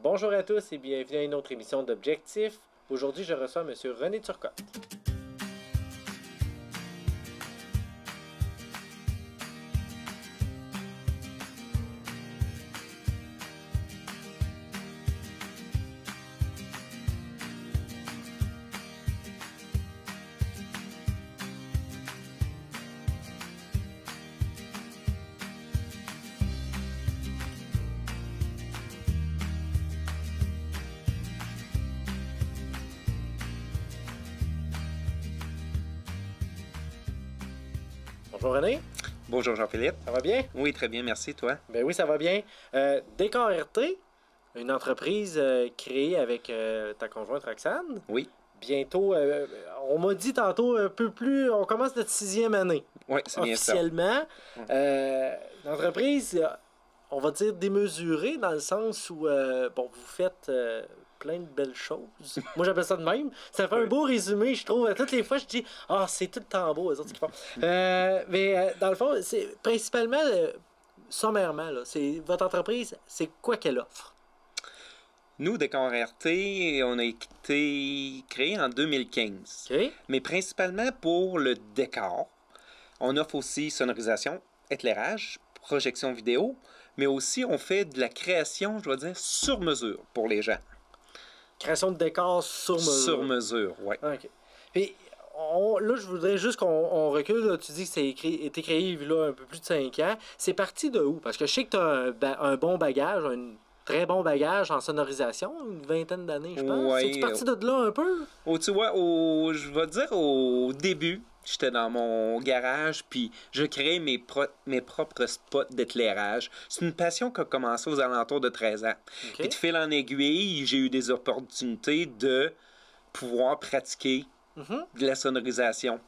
Bonjour à tous et bienvenue à une autre émission d'Objectif. Aujourd'hui, je reçois M. René Turcotte. Bonjour René. Bonjour Jean-Philippe. Ça va bien? Oui, très bien, merci. Toi? Ben oui, ça va bien. Décor RT, une entreprise créée avec ta conjointe Roxane. Oui. Bientôt, on m'a dit tantôt un peu plus, on commence notre 6e année. Oui, c'est bien ça. Officiellement. Une entreprise, on va dire démesurée dans le sens où, bon, vous faites plein de belles choses. Moi, j'appelle ça de même. Ça fait un beau résumé, je trouve. Toutes les fois, je dis, c'est tout le temps beau, les autres qui font. Mais dans le fond, c'est principalement, sommairement, là, c'est votre entreprise, c'est quoi qu'elle offre? Nous, Décor RT, on a été créé en 2015. OK. Mais principalement pour le décor. On offre aussi sonorisation, éclairage, projection vidéo, mais aussi on fait de la création, je dois dire, sur mesure pour les gens. Création de décors sur mesure. Sur mesure, oui. OK. Puis, là, je voudrais juste qu'on recule. Là, tu dis que ça a été créé il y a un peu plus de 5 ans. C'est parti de où? Parce que je sais que tu as un bon bagage, un très bon bagage en sonorisation, une vingtaine d'années, je pense. Ouais, C'est parti de là un peu? Tu vois, je vais dire au début, j'étais dans mon garage, puis je créais mes propres spots d'éclairage. C'est une passion qui a commencé aux alentours de 13 ans. Okay. Puis de fil en aiguille, j'ai eu des opportunités de pouvoir pratiquer de la sonorisation.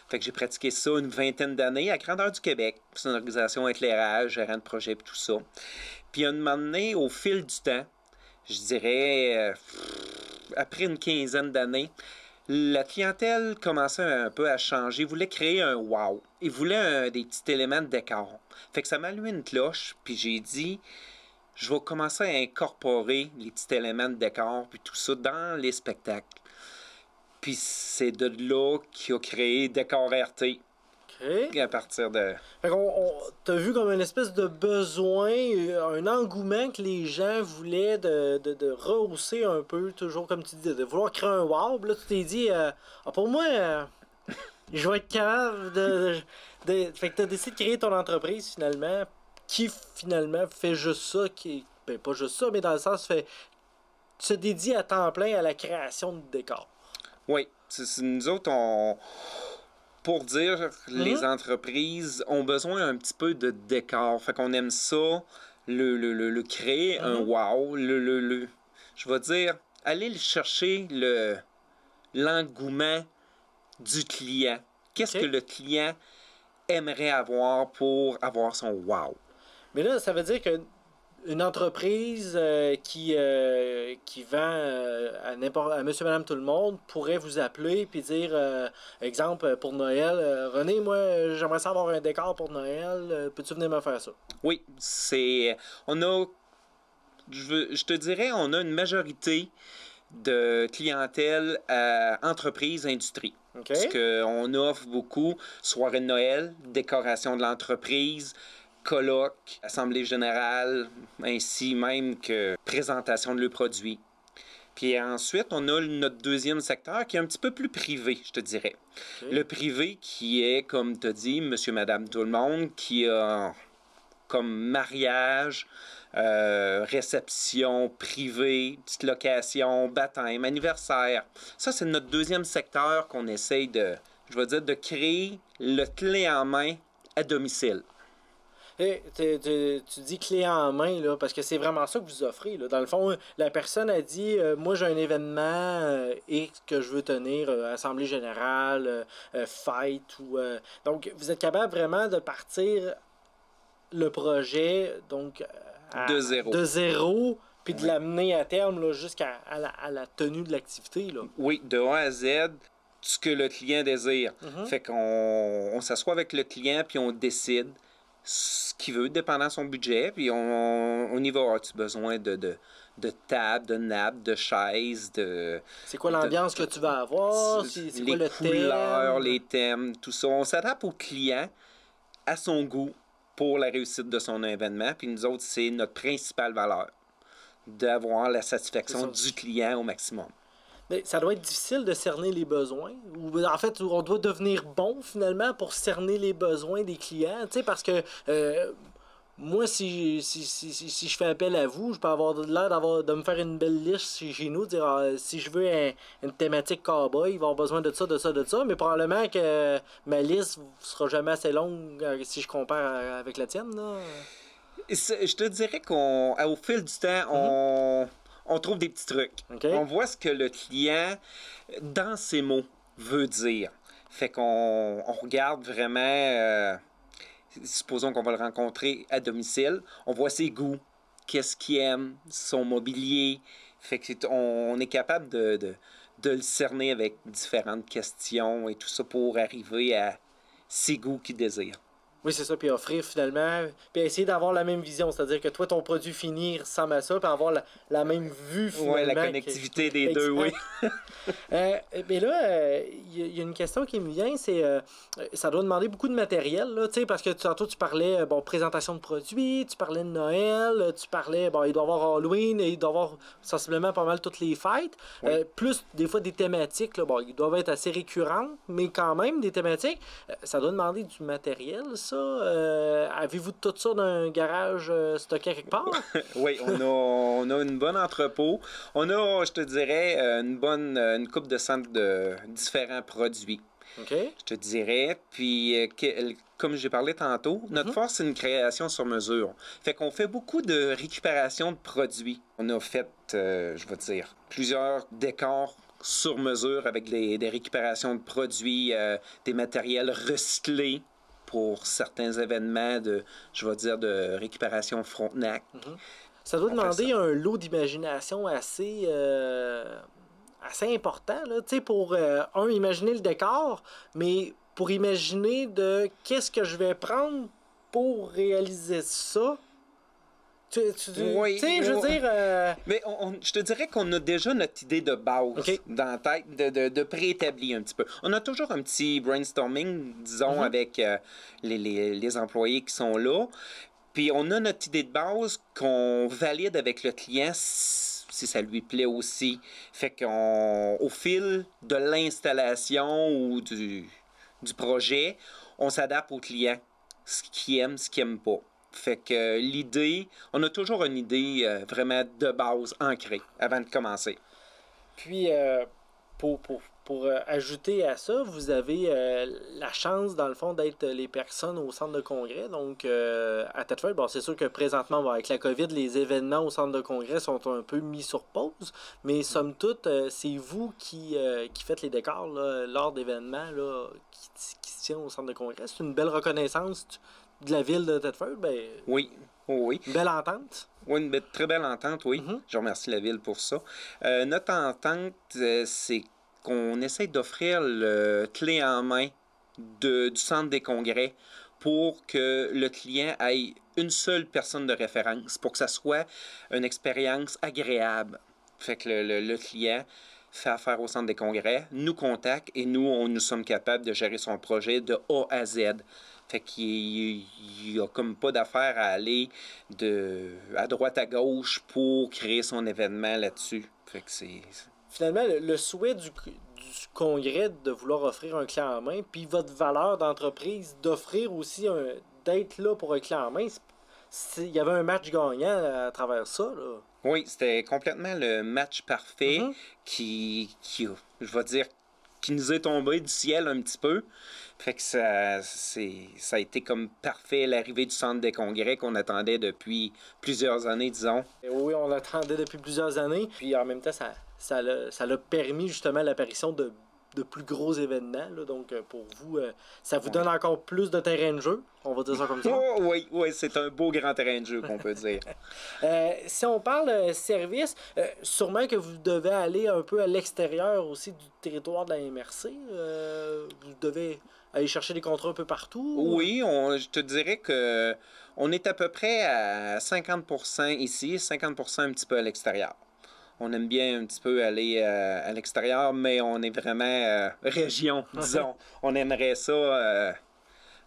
Fait que j'ai pratiqué ça une vingtaine d'années à grandeur du Québec. Sonorisation, éclairage, gérant de projet, et tout ça. Puis à un moment donné, au fil du temps, je dirais, après une quinzaine d'années, la clientèle commençait un peu à changer. Ils voulaient créer un wow. Ils voulaient des petits éléments de décor. Fait que ça m'a allumé une cloche, puis j'ai dit, je vais commencer à incorporer les petits éléments de décor, puis tout ça dans les spectacles. Puis c'est de là qu'il a créé Décor RT. OK. À partir de... Fait qu'on t'as vu comme une espèce de besoin, un engouement que les gens voulaient de rehausser un peu, toujours comme tu dis, de vouloir créer un wow. Puis là, tu t'es dit, pour moi, je vais être capable Fait que t'as décidé de créer ton entreprise finalement, qui finalement fait juste ça, ben pas juste ça, mais dans le sens, se dédie à temps plein à la création de décors. Oui, nous autres, pour dire, les entreprises ont besoin un petit peu de décor. Fait qu'on aime ça, le créer un wow, je vais dire, aller chercher l'engouement du client. Qu'est-ce que le client aimerait avoir pour avoir son wow? Mais là, ça veut dire que une entreprise qui vend à monsieur, madame, tout le monde pourrait vous appeler puis dire, exemple, pour Noël, René, moi, j'aimerais ça avoir un décor pour Noël, peux-tu venir me faire ça? Oui, je te dirais, on a une majorité de clientèle à entreprise, industrie. Okay. Parce qu'on offre beaucoup soirée de Noël, décoration de l'entreprise, colloques, assemblée générale, ainsi même que présentation de leurs produits. Puis ensuite, on a notre deuxième secteur qui est un petit peu plus privé, je te dirais. Okay. Le privé qui est, comme tu as dit, monsieur, madame, tout le monde, qui a comme mariage, réception privée, petite location, baptême, anniversaire. Ça, c'est notre deuxième secteur qu'on essaye de créer le clé en main à domicile. Hey, tu dis clé en main, là, parce que c'est vraiment ça que vous offrez. Là. Dans le fond, la personne a dit moi, j'ai un événement X que je veux tenir, assemblée générale, fête. Donc, vous êtes capable vraiment de partir le projet donc, de zéro, puis de l'amener à terme là, jusqu'à la tenue de l'activité. Là. Oui, de A à Z. Ce que le client désire. Fait qu'on s'assoit avec le client puis on décide ce qu'il veut, dépendant de son budget. Puis on y va. As-tu besoin de table, de nappe, de chaise, C'est quoi l'ambiance que tu vas avoir? C'est quoi le couleurs, thème? les thèmes, tout ça. On s'adapte au client à son goût pour la réussite de son événement. Puis nous autres, c'est notre principale valeur, d'avoir la satisfaction du client au maximum. Mais ça doit être difficile de cerner les besoins. Ou en fait, on doit devenir bon finalement pour cerner les besoins des clients. Tu sais, parce que moi, si je fais appel à vous, je peux avoir l'air de me faire une belle liste chez nous, dire si je veux une thématique cowboy, il va avoir besoin de ça, de ça, de ça. Mais probablement que ma liste sera jamais assez longue si je compare avec la tienne. Là. Je te dirais qu'au fil du temps, on trouve des petits trucs. Okay. On voit ce que le client, dans ses mots, veut dire. Fait qu'on regarde vraiment, supposons qu'on va le rencontrer à domicile, on voit ses goûts, qu'est-ce qu'il aime, son mobilier. Fait qu'on est capable de le cerner avec différentes questions et tout ça pour arriver à ses goûts qu'il désire. Oui, c'est ça, puis offrir finalement, puis essayer d'avoir la même vision, c'est-à-dire que toi, ton produit fini ressemble à ça, puis avoir la même vue finalement. Oui, la connectivité des deux, oui. Mais là, il y a une question qui me vient, c'est, ça doit demander beaucoup de matériel, là, tu sais, parce que tantôt tu parlais, présentation de produits, tu parlais de Noël, tu parlais, il doit y avoir Halloween, il doit y avoir sensiblement pas mal toutes les fêtes, oui. Plus des fois des thématiques, là, ils doivent être assez récurrentes, mais quand même des thématiques, ça doit demander du matériel, ça. Avez-vous tout ça dans un garage stocké quelque part? Oui, on a une bonne entrepôt. On a, je te dirais, une coupe de centres de différents produits. Okay. Je te dirais. Puis, comme j'ai parlé tantôt, notre force, c'est une création sur mesure. Fait qu'on fait beaucoup de récupération de produits. On a fait, je vais dire, plusieurs décors sur mesure avec des récupérations de produits, des matériels recyclés pour certains événements de récupération Frontenac. Ça doit demander un lot d'imagination assez important, là, pour, imaginer le décor, mais pour imaginer de qu'est-ce que je vais prendre pour réaliser ça. Oui, je veux dire... Mais je te dirais qu'on a déjà notre idée de base dans la tête, de préétabli un petit peu. On a toujours un petit brainstorming, disons, avec les employés qui sont là. Puis on a notre idée de base qu'on valide avec le client si ça lui plaît aussi. Fait qu'au fil de l'installation ou du projet, on s'adapte au client, ce qu'il aime, ce qu'il n'aime pas. Fait que l'idée, on a toujours une idée vraiment de base ancrée avant de commencer. Puis, pour ajouter à ça, vous avez la chance, dans le fond, d'être les personnes au centre de congrès. Donc, à Thetford, c'est sûr que présentement, avec la COVID, les événements au centre de congrès sont un peu mis sur pause. Mais somme toute, c'est vous qui faites les décors là, lors d'événements là, qui se tiennent au centre de congrès. C'est une belle reconnaissance de la ville de Thetford. Oui. Une belle entente. Oui, une très belle entente, oui. Je remercie la ville pour ça. Notre entente, c'est qu'on essaie d'offrir le clé en main du centre des congrès pour que le client ait une seule personne de référence, pour que ça soit une expérience agréable. Fait que le client fait affaire au centre des congrès, nous contacte et nous sommes capables de gérer son projet de A à Z. Fait qu'il n'y a comme pas d'affaire à aller à droite à gauche pour créer son événement là-dessus. Fait que c'est... Finalement, le souhait du congrès de vouloir offrir un clé en main, puis votre valeur d'entreprise d'offrir aussi d'être là pour un clé en main, il y avait un match gagnant à travers ça, là. Oui, c'était complètement le match parfait qui, je vais dire, qui nous est tombé du ciel un petit peu. Fait que ça a été comme parfait, l'arrivée du centre des congrès qu'on attendait depuis plusieurs années, disons. Et oui, on l'attendait depuis plusieurs années. Puis en même temps, ça l'a permis justement l'apparition de plus gros événements. Là. Donc pour vous, ça vous donne encore plus de terrain de jeu. On va dire ça comme ça. Oh, oui, c'est un beau grand terrain de jeu qu'on peut dire. Si on parle service, sûrement que vous devez aller un peu à l'extérieur aussi du territoire de la MRC. Vous devez aller chercher des contrats un peu partout? Oui, je te dirais que on est à peu près à 50% ici, 50% un petit peu à l'extérieur. On aime bien un petit peu aller à l'extérieur, mais on est vraiment région, disons. On aimerait ça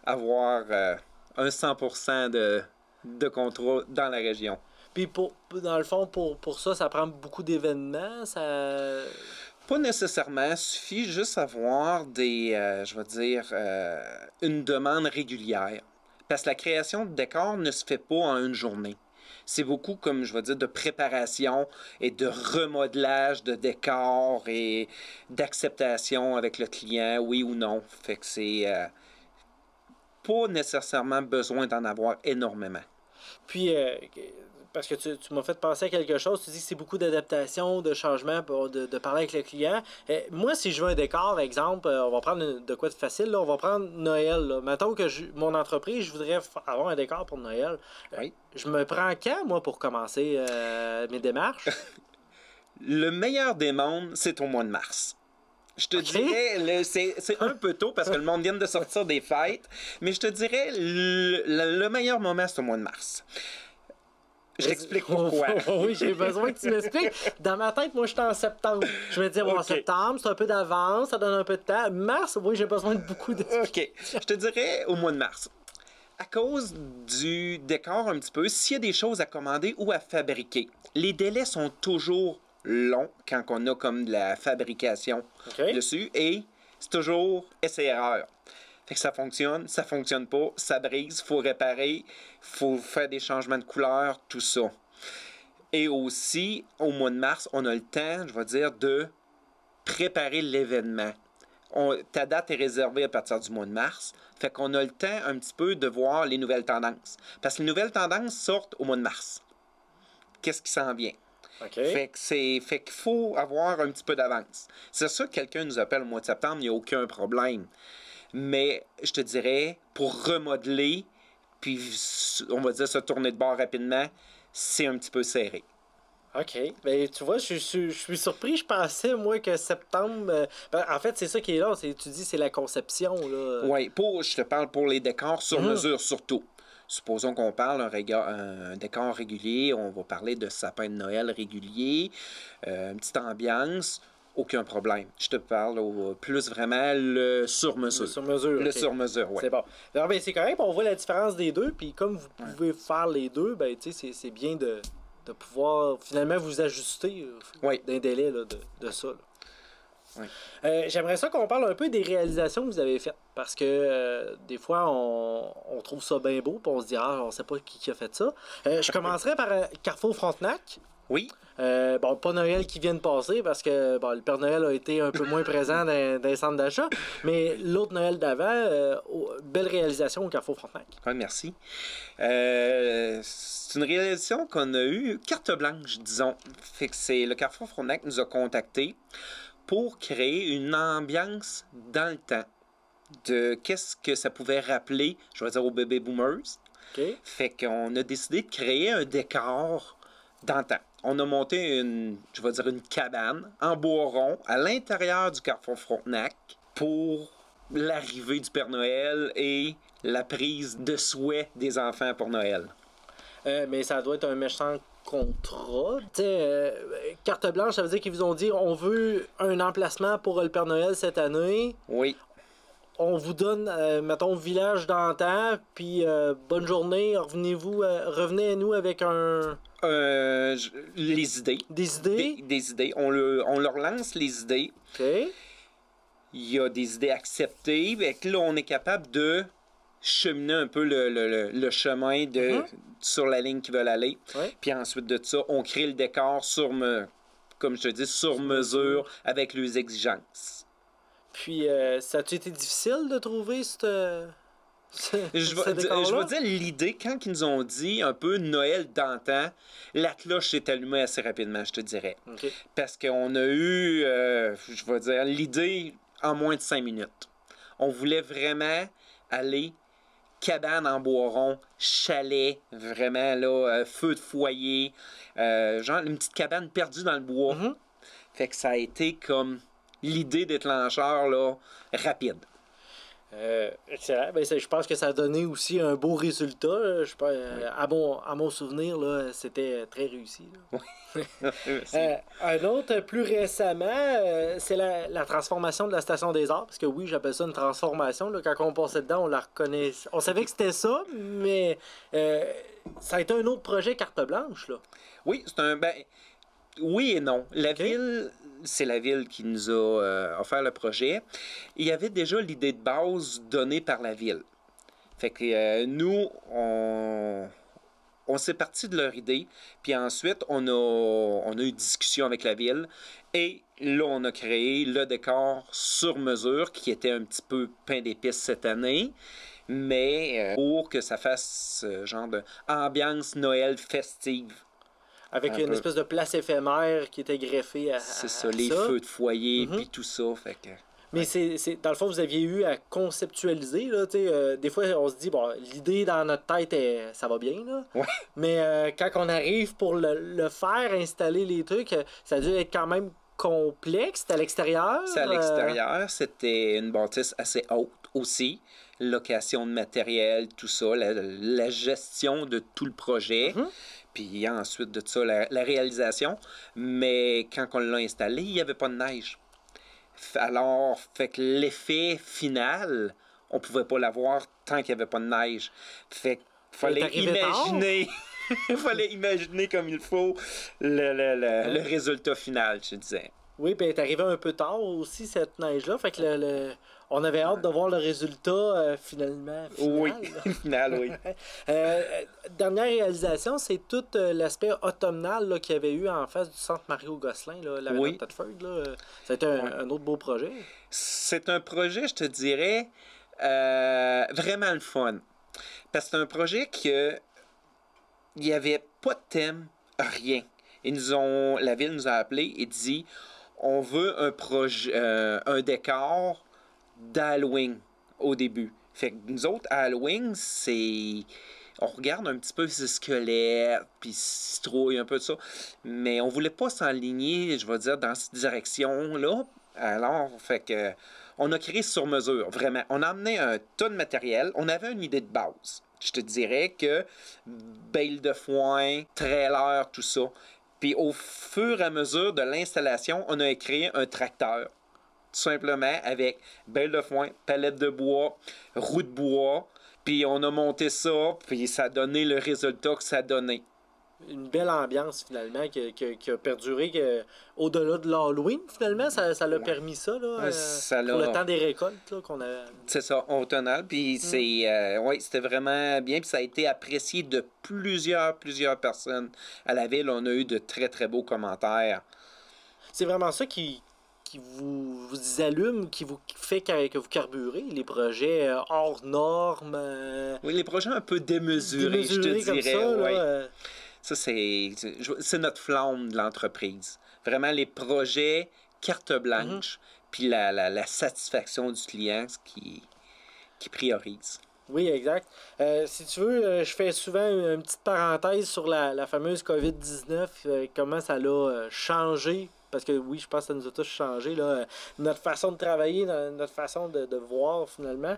avoir un 100% de contrats dans la région. Puis dans le fond, pour ça, ça prend beaucoup d'événements, ça... Pas nécessairement, il suffit juste d'avoir je vais dire, une demande régulière. Parce que la création de décors ne se fait pas en une journée. C'est beaucoup, comme je vais dire, de préparation et de remodelage de décors et d'acceptation avec le client, oui ou non. Fait que c'est pas nécessairement besoin d'en avoir énormément. Puis, parce que tu m'as fait penser à quelque chose, tu dis que c'est beaucoup d'adaptation, de changement, de parler avec le client. Moi, si je veux un décor, exemple, on va prendre de quoi de facile, là, on va prendre Noël. Là. Mettons que mon entreprise, je voudrais avoir un décor pour Noël. Oui. Je me prends quand, moi, pour commencer mes démarches? Le meilleur des mondes, c'est au mois de mars. Je te dirais, c'est un peu tôt parce que le monde vient de sortir des fêtes, mais je te dirais, le meilleur moment, c'est au mois de mars. Je t'explique pourquoi. Oui, j'ai besoin que tu m'expliques. Dans ma tête, moi, je suis en septembre. Je me dis, bon, septembre, c'est un peu d'avance, ça donne un peu de temps. Mars, oui, j'ai besoin de beaucoup de... OK. Je te dirais au mois de mars. À cause du décor un petit peu, s'il y a des choses à commander ou à fabriquer, les délais sont toujours longs quand on a comme de la fabrication dessus et c'est toujours essai-erreur. Fait que ça fonctionne pas, ça brise, faut réparer, faut faire des changements de couleur, tout ça. Et aussi, au mois de mars, on a le temps, je vais dire, de préparer l'événement. Ta date est réservée à partir du mois de mars. Fait qu'on a le temps un petit peu de voir les nouvelles tendances. Parce que les nouvelles tendances sortent au mois de mars. Qu'est-ce qui s'en vient? Fait qu'il faut avoir un petit peu d'avance. C'est ça que quelqu'un nous appelle au mois de septembre, il n'y a aucun problème. Mais je te dirais, pour remodeler, puis on va dire se tourner de bord rapidement, c'est un petit peu serré. OK. Ben, tu vois, je suis surpris. Je pensais, moi, que septembre... en fait, c'est ça qui est là. Tu dis, c'est la conception, là. Oui, je te parle pour les décors sur mesure, surtout. Supposons qu'on parle un décor régulier. On va parler de sapin de Noël régulier, une petite ambiance. Aucun problème. Je te parle plus vraiment le sur-mesure. Le sur-mesure. Le sur-mesure, oui. C'est bon. Alors, ben, c'est correct. On voit la différence des deux. Puis comme vous pouvez faire les deux, ben, c'est bien de pouvoir finalement vous ajuster d'un délai là, de ça. Là. Oui. J'aimerais ça qu'on parle un peu des réalisations que vous avez faites. Parce que des fois, on trouve ça bien beau. Puis on se dit, on sait pas qui a fait ça. Je commencerai par Carrefour Frontenac. Oui. Bon, pas Noël qui vient de passer parce que le Père Noël a été un peu moins présent dans les centres d'achat. Mais l'autre Noël d'avant, belle réalisation au Carrefour Frontenac. Oui, merci. C'est une réalisation qu'on a eue carte blanche, disons. Fait que le Carrefour Frontenac nous a contactés pour créer une ambiance dans le temps de qu'est-ce que ça pouvait rappeler, je vais dire, aux bébés boomers. Fait qu'on a décidé de créer un décor dans le temps. On a monté une cabane en bois rond à l'intérieur du Carrefour Frontenac pour l'arrivée du Père Noël et la prise de souhait des enfants pour Noël. Mais ça doit être un méchant contrat. Carte blanche, ça veut dire qu'ils vous ont dit on veut un emplacement pour le Père Noël cette année. Oui. On vous donne, mettons, village d'antan, puis bonne journée, revenez à nous avec les idées. Des idées? Des idées. On leur lance les idées. OK. Il y a des idées acceptées. Et là, on est capable de cheminer un peu le chemin sur la ligne qu'ils veulent aller. Ouais. Puis ensuite de ça, on crée le décor comme je te dis, sur mesure, avec leurs exigences. Puis, ça a-tu été difficile de trouver ce je vais dire l'idée, quand ils nous ont dit un peu Noël d'antan, la cloche s'est allumée assez rapidement, je te dirais. Okay. Parce qu'on a eu, je vais dire, l'idée en moins de 5 minutes. On voulait vraiment aller cabane en bois rond, chalet, vraiment, là, feu de foyer, genre une petite cabane perdue dans le bois. Mm-hmm. Fait que ça a été comme l'idée déclencheur, là, rapide. Excellent. Ben, je pense que ça a donné aussi un beau résultat. Je pense, à mon souvenir, là, c'était très réussi. Là. Un autre, plus récemment, c'est la transformation de la Station des Arts. Parce que oui, j'appelle ça une transformation. Là. Quand on passait dedans, on la reconnaît. On savait que c'était ça, mais ça a été un autre projet carte blanche. Là. Oui, c'est un... Ben, oui et non. La ville, c'est la ville qui nous a offert le projet. Il y avait déjà l'idée de base donnée par la ville. Fait que nous, on s'est parti de leur idée, puis ensuite, on a eu discussion avec la ville, et là, on a créé le décor sur mesure, qui était un petit peu pain d'épices cette année, mais pour que ça fasse ce genre d'ambiance Noël festive. Avec une espèce de place éphémère qui était greffée à c'est ça, les feux de foyer, puis tout ça, fait que... Mais dans le fond, vous aviez eu à conceptualiser. Là, des fois, on se dit, bon, l'idée dans notre tête, ça va bien. Là. Ouais. Mais quand on arrive pour le faire, installer les trucs, ça a dû être quand même complexe. C'était à l'extérieur. C'est à l'extérieur. C'était une bâtisse assez haute aussi. Location de matériel, tout ça. La gestion de tout le projet. Puis ensuite de ça, la réalisation. Mais quand on l'a installé, il n'y avait pas de neige. Alors, fait que l'effet final, on pouvait pas l'avoir tant qu'il n'y avait pas de neige. Fait qu'il fallait imaginer... Il fallait imaginer comme il faut le résultat final, je disais. Oui, puis elle est arrivée un peu tard aussi, cette neige-là. Fait que on avait hâte de voir le résultat finalement. Oui, final, oui. Dernière réalisation, c'est tout l'aspect automnal qu'il y avait eu en face du centre Mario-Gosselin, la Madame Thetford. Ça a été un autre beau projet. C'est un projet, je te dirais, vraiment le fun. Parce que c'est un projet que il n'y avait pas de thème, rien. La ville nous a appelés et dit on veut un projet, un décor d'Halloween au début. Fait que nous autres, Halloween, c'est... On regarde un petit peu ces squelettes, puis citrouille, un peu de ça. Mais on voulait pas s'enligner, je vais dire, dans cette direction-là. Alors, fait que... On a créé sur mesure, vraiment. On a amené un tas de matériel. On avait une idée de base. Je te dirais que bale de foin, trailer, tout ça. Puis au fur et à mesure de l'installation, on a créé un tracteur. Tout simplement avec bale de foin, palette de bois, roue de bois. Puis on a monté ça, puis ça a donné le résultat que ça a donné. Une belle ambiance, finalement, qui a perduré au-delà de l'Halloween, finalement. Ça l'a permis ça, là, pour le temps des récoltes là, qu'on a... C'est ça, automnal. Puis c'était vraiment bien. Puis ça a été apprécié de plusieurs personnes à la ville. On a eu de très, très beaux commentaires. C'est vraiment ça qui vous allume, qui vous fait que vous carburez, les projets hors normes. Oui, les projets un peu démesurés je te dirais. Ça, là, ça, c'est notre flamme de l'entreprise. Vraiment, les projets carte blanche, puis la satisfaction du client, ce qui priorise. Oui, exact. Si tu veux, je fais souvent une petite parenthèse sur la fameuse COVID-19, comment ça l'a changé. Parce que oui, je pense que ça nous a tous changé, là, notre façon de travailler, notre façon de voir finalement.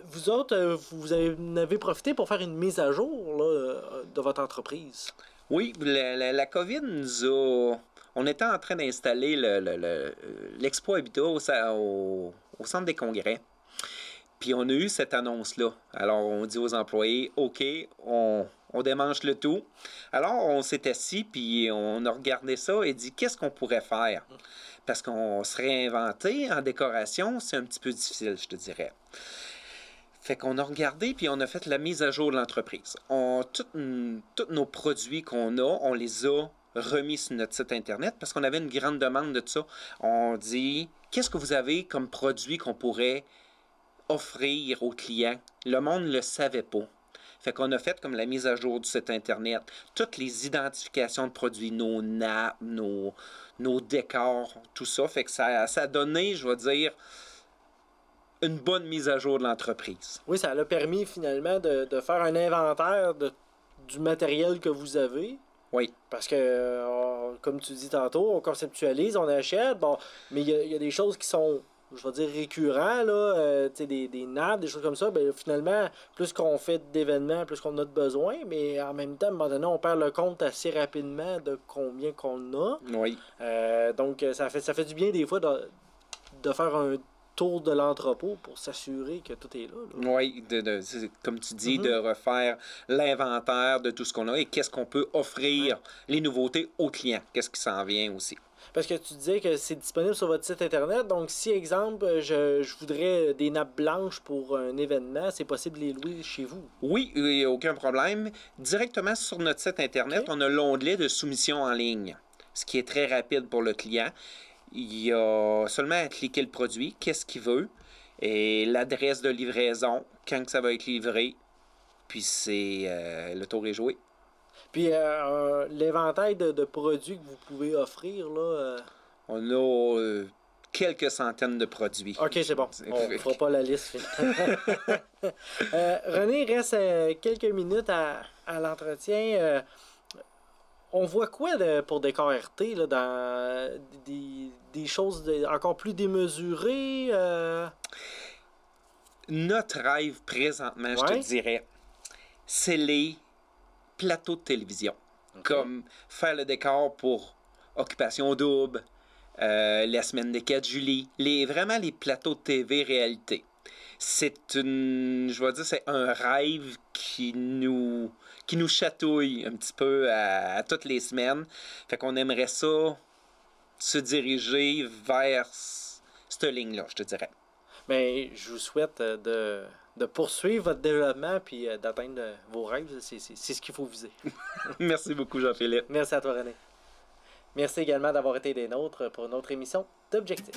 Vous autres, vous en avez profité pour faire une mise à jour là, de votre entreprise. Oui, la COVID nous a... On était en train d'installer l'Expo Habitat au centre des congrès. Puis on a eu cette annonce-là. Alors on dit aux employés, OK, on démange le tout. Alors on s'est assis, puis on a regardé ça et dit, qu'est-ce qu'on pourrait faire? Parce qu'on se réinventer en décoration, c'est un petit peu difficile, je te dirais. Fait qu'on a regardé, puis on a fait la mise à jour de l'entreprise. Tous nos produits qu'on a, on les a remis sur notre site Internet parce qu'on avait une grande demande de ça. On dit, qu'est-ce que vous avez comme produit qu'on pourrait offrir aux clients? Le monde ne le savait pas. Fait qu'on a fait comme la mise à jour du site Internet, toutes les identifications de produits, nos nappes, nos décors, tout ça. Fait que ça a donné, je vais dire, une bonne mise à jour de l'entreprise. Oui, ça a permis finalement de faire un inventaire du matériel que vous avez. Oui. Parce que, comme tu dis tantôt, on conceptualise, on achète, bon, mais il y a des choses qui sont je vais dire récurrents, là, des nappes, des choses comme ça, ben, finalement, plus qu'on fait d'événements, plus qu'on a de besoin, mais en même temps, à un moment donné, on perd le compte assez rapidement de combien qu'on a. Oui. Donc, ça fait du bien des fois de faire un tour de l'entrepôt pour s'assurer que tout est là. Oui, comme tu dis, de refaire l'inventaire de tout ce qu'on a et qu'est-ce qu'on peut offrir, les nouveautés aux clients, qu'est-ce qui s'en vient aussi. Parce que tu disais que c'est disponible sur votre site internet, donc si, exemple, je voudrais des nappes blanches pour un événement, c'est possible de les louer chez vous? Oui, il n'y a aucun problème. Directement sur notre site internet, on a l'onglet de soumission en ligne, ce qui est très rapide pour le client. Il y a seulement à cliquer le produit, qu'est-ce qu'il veut, et l'adresse de livraison, quand ça va être livré, puis c'est le tour est joué. Puis l'éventail de produits que vous pouvez offrir, là... On a quelques centaines de produits. OK, c'est bon. On ne fera pas la liste. René, il reste quelques minutes à l'entretien. On voit quoi pour Décor RT là, dans des choses encore plus démesurées? Notre rêve présentement, je te dirais, c'est les plateaux de télévision. Comme faire le décor pour Occupation Double, la semaine des 4 juillet, vraiment les plateaux de TV réalité. C'est un rêve qui nous chatouille un petit peu à toutes les semaines. Fait qu'on aimerait ça se diriger vers cette ligne-là, je te dirais. Bien, je vous souhaite de poursuivre votre développement puis d'atteindre vos rêves. C'est ce qu'il faut viser. Merci beaucoup, Jean-Philippe. Merci à toi, René. Merci également d'avoir été des nôtres pour notre émission d'Objectif.